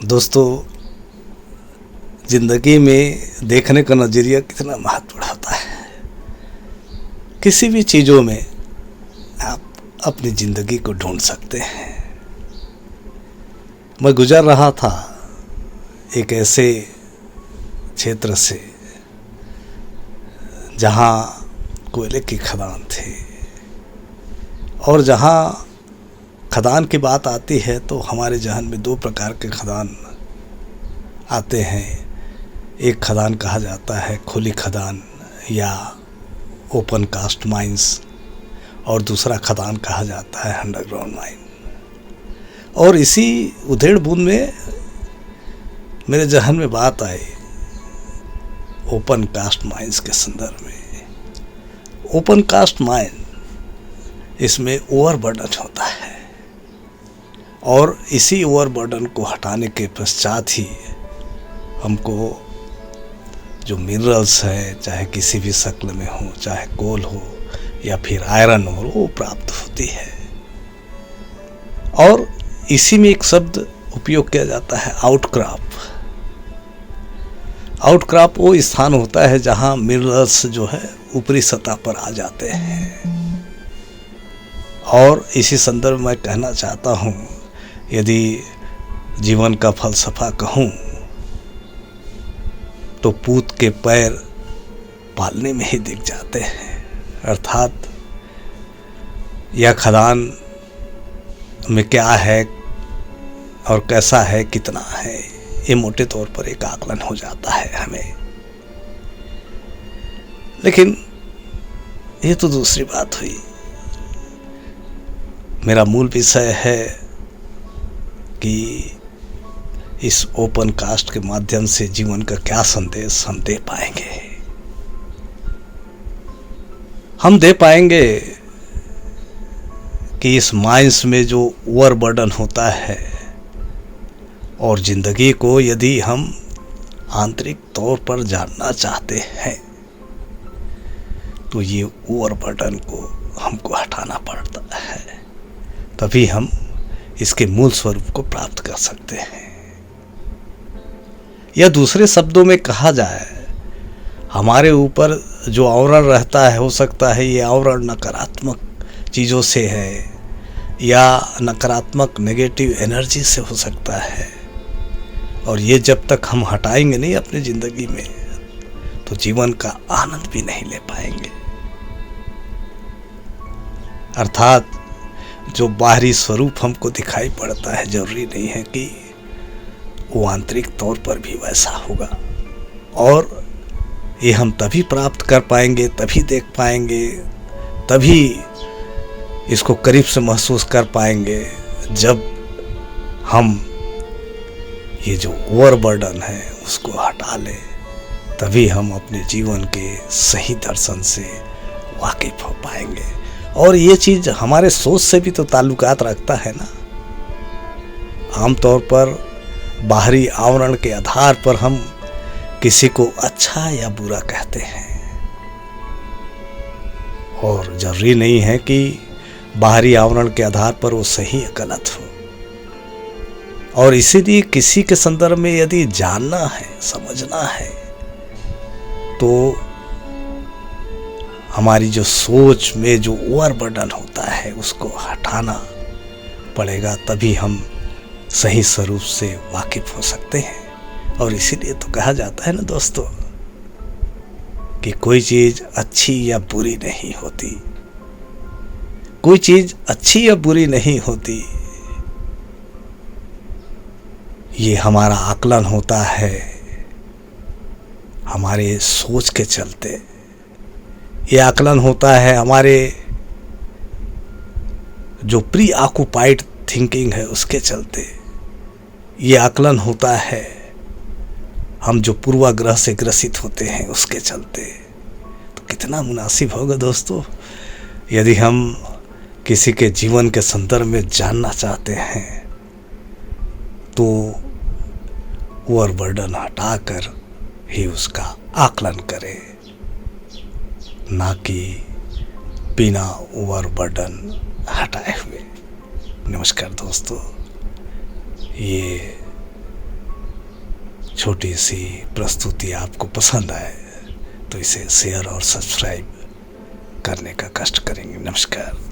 दोस्तों, ज़िंदगी में देखने का नज़रिया कितना महत्वपूर्ण होता है। किसी भी चीज़ों में आप अपनी ज़िंदगी को ढूंढ सकते हैं। मैं गुजर रहा था एक ऐसे क्षेत्र से जहाँ कोयले की खदान थी, और जहाँ खदान की बात आती है तो हमारे जहन में दो प्रकार के खदान आते हैं। एक खदान कहा जाता है खुली खदान या ओपन कास्ट माइंस, और दूसरा खदान कहा जाता है अंडरग्राउंड माइन। और इसी उधेड़ बूंद में मेरे जहन में बात आई ओपन कास्ट माइंस के संदर्भ में। ओपन कास्ट माइन, इसमें ओवरबर्डन होता है, और इसी ओवरबर्डन को हटाने के पश्चात ही हमको जो मिनरल्स है, चाहे किसी भी शक्ल में हो, चाहे कोल हो या फिर आयरन हो, वो प्राप्त होती है। और इसी में एक शब्द उपयोग किया जाता है आउटक्रॉप। आउटक्रॉप वो स्थान होता है जहाँ मिनरल्स जो है ऊपरी सतह पर आ जाते हैं। और इसी संदर्भ में कहना चाहता हूँ, यदि जीवन का फलसफा कहूँ तो पूत के पैर पालने में ही दिख जाते हैं। अर्थात यह खदान में क्या है और कैसा है, कितना है, ये मोटे तौर पर एक आकलन हो जाता है हमें। लेकिन ये तो दूसरी बात हुई। मेरा मूल विषय है कि इस ओपन कास्ट के माध्यम से जीवन का क्या संदेश हम दे पाएंगे। हम दे पाएंगे कि इस माइंस में जो ओवरबर्डन होता है, और जिंदगी को यदि हम आंतरिक तौर पर जानना चाहते हैं तो ये ओवरबर्डन को हमको हटाना पड़ता है, तभी हम इसके मूल स्वरूप को प्राप्त कर सकते हैं। या दूसरे शब्दों में कहा जाए, हमारे ऊपर जो आवरण रहता है, हो सकता है ये आवरण नकारात्मक चीज़ों से है या नकारात्मक नेगेटिव एनर्जी से हो सकता है, और ये जब तक हम हटाएंगे नहीं अपनी ज़िंदगी में तो जीवन का आनंद भी नहीं ले पाएंगे। अर्थात जो बाहरी स्वरूप हमको दिखाई पड़ता है, जरूरी नहीं है कि वो आंतरिक तौर पर भी वैसा होगा। और ये हम तभी प्राप्त कर पाएंगे, तभी देख पाएंगे, तभी इसको करीब से महसूस कर पाएंगे जब हम ये जो ओवरबर्डन है उसको हटा लें। तभी हम अपने जीवन के सही दर्शन से वाकिफ हो पाएंगे। और ये चीज़ हमारे सोच से भी तो ताल्लुकात रखता है ना। आमतौर पर बाहरी आवरण के आधार पर हम किसी को अच्छा या बुरा कहते हैं, और जरूरी नहीं है कि बाहरी आवरण के आधार पर वो सही या गलत हो। और इसीलिए किसी के संदर्भ में यदि जानना है, समझना है, तो हमारी जो सोच में जो ओवरबर्डन होता है उसको हटाना पड़ेगा, तभी हम सही स्वरूप से वाकिफ हो सकते हैं। और इसीलिए तो कहा जाता है ना दोस्तों कि कोई चीज़ अच्छी या बुरी नहीं होती, कोई चीज़ अच्छी या बुरी नहीं होती। ये हमारा आकलन होता है हमारे सोच के चलते। ये आकलन होता है हमारे जो प्री ऑक्युपाइड थिंकिंग है उसके चलते। ये आकलन होता है हम जो पूर्वाग्रह से ग्रसित होते हैं उसके चलते। तो कितना मुनासिब होगा दोस्तों, यदि हम किसी के जीवन के संदर्भ में जानना चाहते हैं तो ओवरबर्डन हटाकर ही उसका आकलन करें, ना कि बिना ओवरबर्डन हटाए हुए। नमस्कार दोस्तों, ये छोटी सी प्रस्तुति आपको पसंद आए तो इसे शेयर और सब्सक्राइब करने का कष्ट करेंगे। नमस्कार।